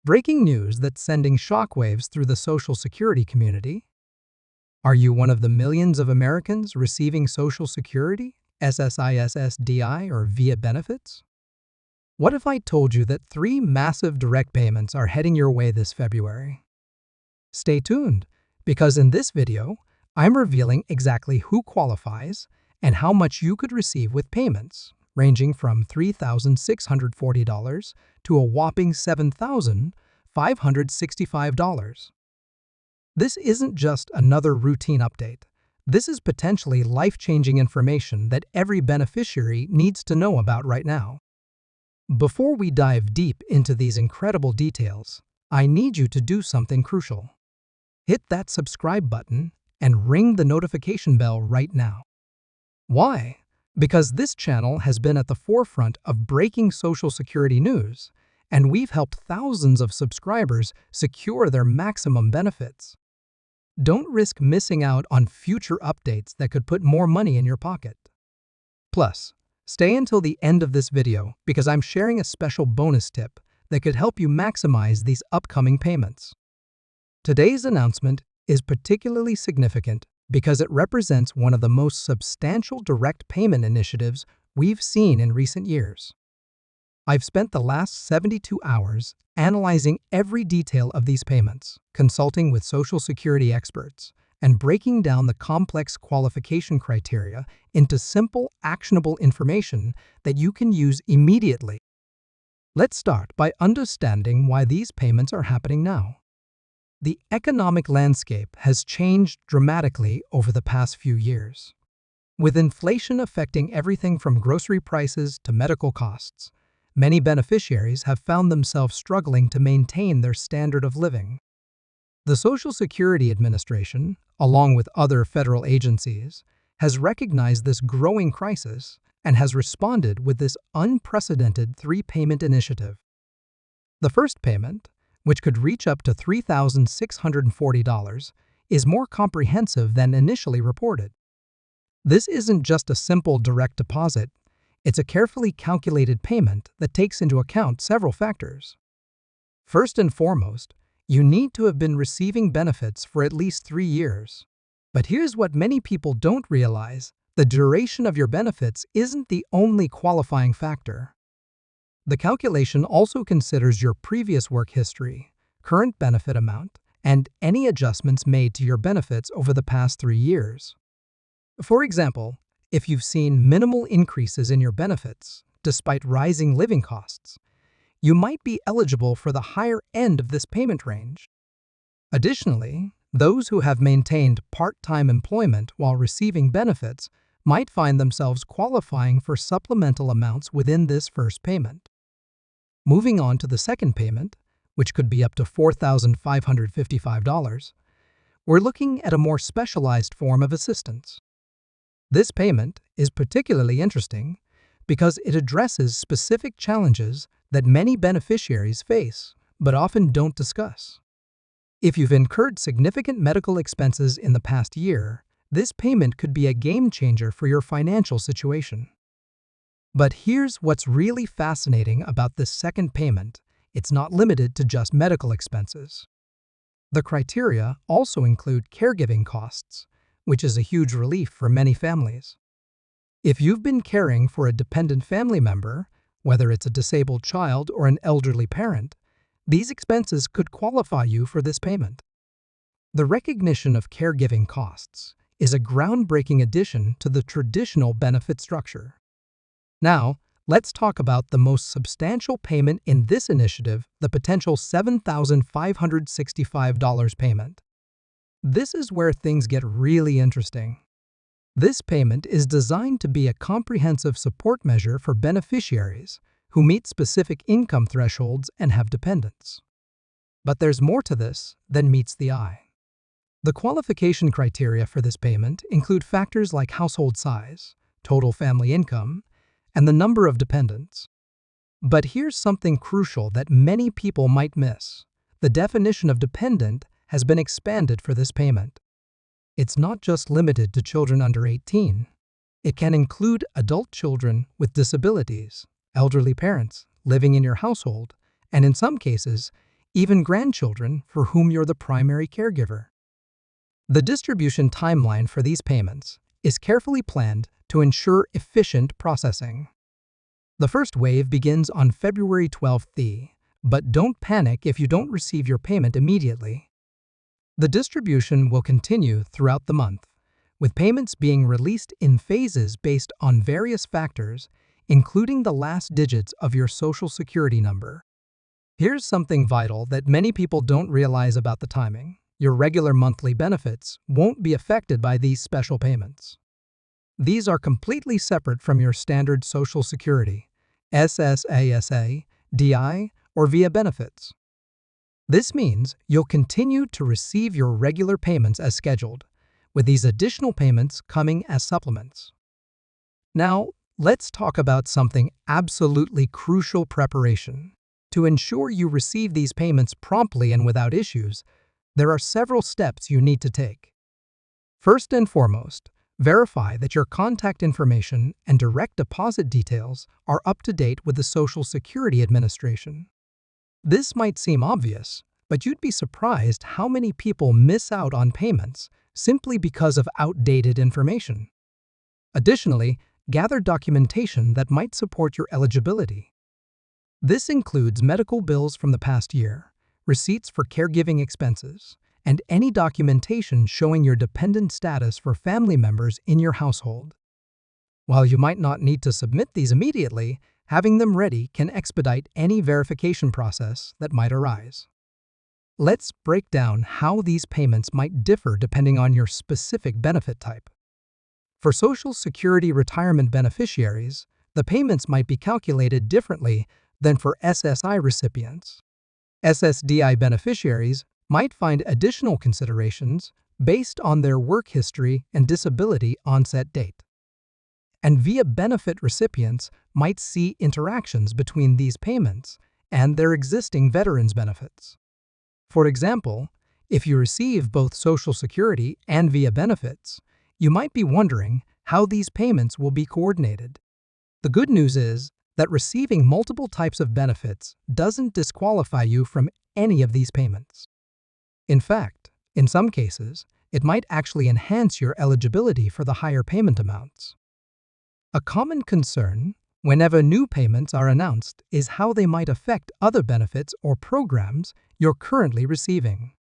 Breaking news that's sending shockwaves through the Social Security community. Are you one of the millions of Americans receiving Social Security, SSI, SSDI, or VA benefits? What if I told you that 3 massive direct payments are heading your way this February? Stay tuned, because in this video, I'm revealing exactly who qualifies and how much you could receive with payments, ranging from $3,640 to a whopping $7,565. This isn't just another routine update. This is potentially life-changing information that every beneficiary needs to know about right now. Before we dive deep into these incredible details, I need you to do something crucial. Hit that subscribe button and ring the notification bell right now. Why? Because this channel has been at the forefront of breaking Social Security news, and we've helped thousands of subscribers secure their maximum benefits. Don't risk missing out on future updates that could put more money in your pocket. Plus, stay until the end of this video because I'm sharing a special bonus tip that could help you maximize these upcoming payments. Today's announcement is particularly significant because it represents one of the most substantial direct payment initiatives we've seen in recent years. I've spent the last 72 hours analyzing every detail of these payments, consulting with Social Security experts, and breaking down the complex qualification criteria into simple, actionable information that you can use immediately. Let's start by understanding why these payments are happening now. The economic landscape has changed dramatically over the past few years. With inflation affecting everything from grocery prices to medical costs, many beneficiaries have found themselves struggling to maintain their standard of living. The Social Security Administration, along with other federal agencies, has recognized this growing crisis and has responded with this unprecedented 3-payment initiative. The first payment, which could reach up to $3,640, is more comprehensive than initially reported. This isn't just a simple direct deposit. It's a carefully calculated payment that takes into account several factors. First and foremost, you need to have been receiving benefits for at least 3 years. But here's what many people don't realize: the duration of your benefits isn't the only qualifying factor. The calculation also considers your previous work history, current benefit amount, and any adjustments made to your benefits over the past 3 years. For example, if you've seen minimal increases in your benefits despite rising living costs, you might be eligible for the higher end of this payment range. Additionally, those who have maintained part-time employment while receiving benefits might find themselves qualifying for supplemental amounts within this first payment. Moving on to the second payment, which could be up to $4,555, we're looking at a more specialized form of assistance. This payment is particularly interesting because it addresses specific challenges that many beneficiaries face but often don't discuss. If you've incurred significant medical expenses in the past year, this payment could be a game changer for your financial situation. But here's what's really fascinating about this second payment: it's not limited to just medical expenses. The criteria also include caregiving costs, which is a huge relief for many families. If you've been caring for a dependent family member, whether it's a disabled child or an elderly parent, these expenses could qualify you for this payment. The recognition of caregiving costs is a groundbreaking addition to the traditional benefit structure. Now, let's talk about the most substantial payment in this initiative, the potential $7,565 payment. This is where things get really interesting. This payment is designed to be a comprehensive support measure for beneficiaries who meet specific income thresholds and have dependents. But there's more to this than meets the eye. The qualification criteria for this payment include factors like household size, total family income, and the number of dependents. But here's something crucial that many people might miss. The definition of dependent has been expanded for this payment. It's not just limited to children under 18. It can include adult children with disabilities, elderly parents living in your household, and in some cases, even grandchildren for whom you're the primary caregiver. The distribution timeline for these payments is carefully planned to ensure efficient processing. The first wave begins on February 12th, but don't panic if you don't receive your payment immediately. The distribution will continue throughout the month, with payments being released in phases based on various factors, including the last digits of your Social Security number. Here's something vital that many people don't realize about the timing. Your regular monthly benefits won't be affected by these special payments. These are completely separate from your standard Social Security, SSA, DI, or VA benefits. This means you'll continue to receive your regular payments as scheduled, with these additional payments coming as supplements. Now, let's talk about something absolutely crucial: preparation. To ensure you receive these payments promptly and without issues, there are several steps you need to take. First and foremost, verify that your contact information and direct deposit details are up to date with the Social Security Administration. This might seem obvious, but you'd be surprised how many people miss out on payments simply because of outdated information. Additionally, gather documentation that might support your eligibility. This includes medical bills from the past year, receipts for caregiving expenses, and any documentation showing your dependent status for family members in your household. While you might not need to submit these immediately, having them ready can expedite any verification process that might arise. Let's break down how these payments might differ depending on your specific benefit type. For Social Security retirement beneficiaries, the payments might be calculated differently than for SSI recipients. SSDI beneficiaries might find additional considerations based on their work history and disability onset date. And VA benefit recipients might see interactions between these payments and their existing veterans benefits. For example, if you receive both Social Security and VA benefits, you might be wondering how these payments will be coordinated. The good news is that receiving multiple types of benefits doesn't disqualify you from any of these payments. In fact, in some cases, it might actually enhance your eligibility for the higher payment amounts. A common concern whenever new payments are announced is how they might affect other benefits or programs you're currently receiving.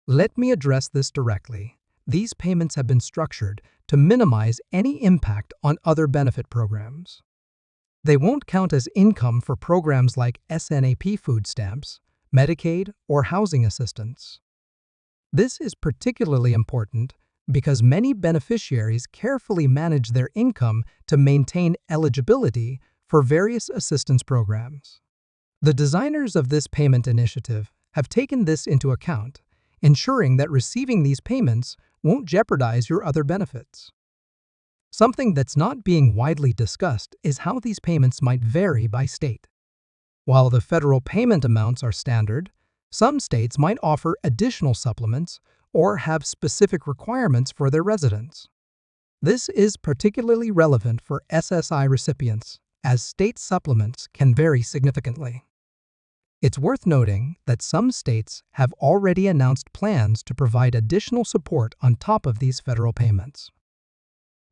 Let me address this directly. These payments have been structured to minimize any impact on other benefit programs. They won't count as income for programs like SNAP food stamps, Medicaid, or housing assistance. This is particularly important because many beneficiaries carefully manage their income to maintain eligibility for various assistance programs. The designers of this payment initiative have taken this into account, ensuring that receiving these payments won't jeopardize your other benefits. Something that's not being widely discussed is how these payments might vary by state. While the federal payment amounts are standard, some states might offer additional supplements or have specific requirements for their residents. This is particularly relevant for SSI recipients, as state supplements can vary significantly. It's worth noting that some states have already announced plans to provide additional support on top of these federal payments.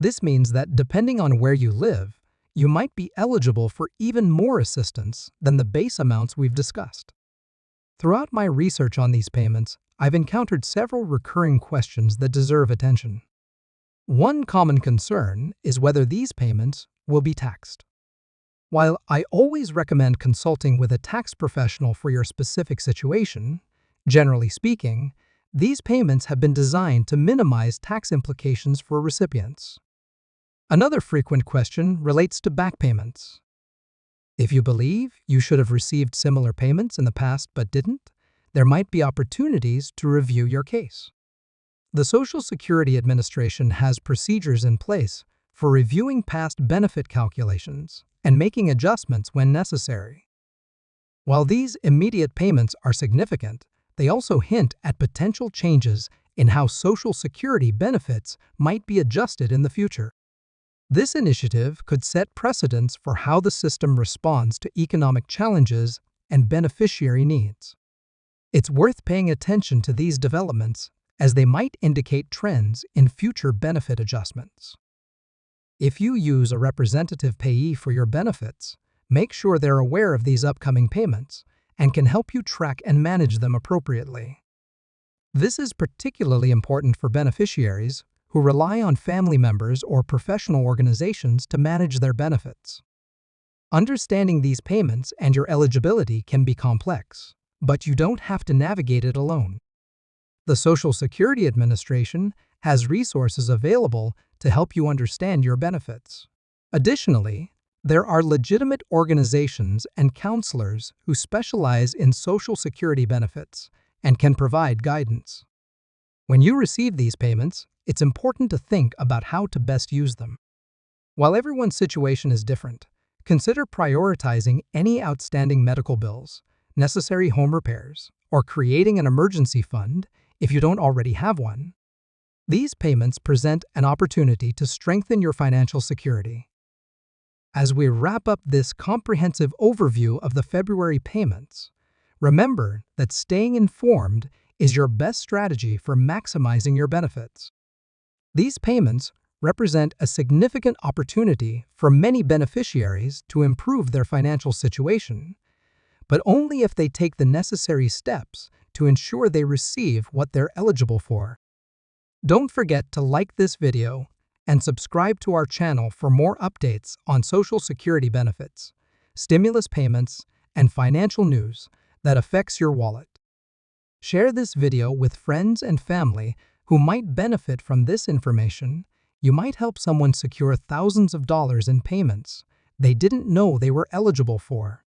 This means that depending on where you live, you might be eligible for even more assistance than the base amounts we've discussed. Throughout my research on these payments, I've encountered several recurring questions that deserve attention. One common concern is whether these payments will be taxed. While I always recommend consulting with a tax professional for your specific situation, generally speaking, these payments have been designed to minimize tax implications for recipients. Another frequent question relates to back payments. If you believe you should have received similar payments in the past but didn't, there might be opportunities to review your case. The Social Security Administration has procedures in place for reviewing past benefit calculations and making adjustments when necessary. While these immediate payments are significant, they also hint at potential changes in how Social Security benefits might be adjusted in the future. This initiative could set precedents for how the system responds to economic challenges and beneficiary needs. It's worth paying attention to these developments as they might indicate trends in future benefit adjustments. If you use a representative payee for your benefits, make sure they're aware of these upcoming payments and can help you track and manage them appropriately. This is particularly important for beneficiaries who rely on family members or professional organizations to manage their benefits. Understanding these payments and your eligibility can be complex, but you don't have to navigate it alone. The Social Security Administration has resources available to help you understand your benefits. Additionally, there are legitimate organizations and counselors who specialize in Social Security benefits and can provide guidance. When you receive these payments, it's important to think about how to best use them. While everyone's situation is different, consider prioritizing any outstanding medical bills, necessary home repairs, or creating an emergency fund if you don't already have one. These payments present an opportunity to strengthen your financial security. As we wrap up this comprehensive overview of the February payments, remember that staying informed is your best strategy for maximizing your benefits. These payments represent a significant opportunity for many beneficiaries to improve their financial situation, but only if they take the necessary steps to ensure they receive what they're eligible for. Don't forget to like this video and subscribe to our channel for more updates on Social Security benefits, stimulus payments, and financial news that affects your wallet. Share this video with friends and family who might benefit from this information. You might help someone secure thousands of dollars in payments they didn't know they were eligible for.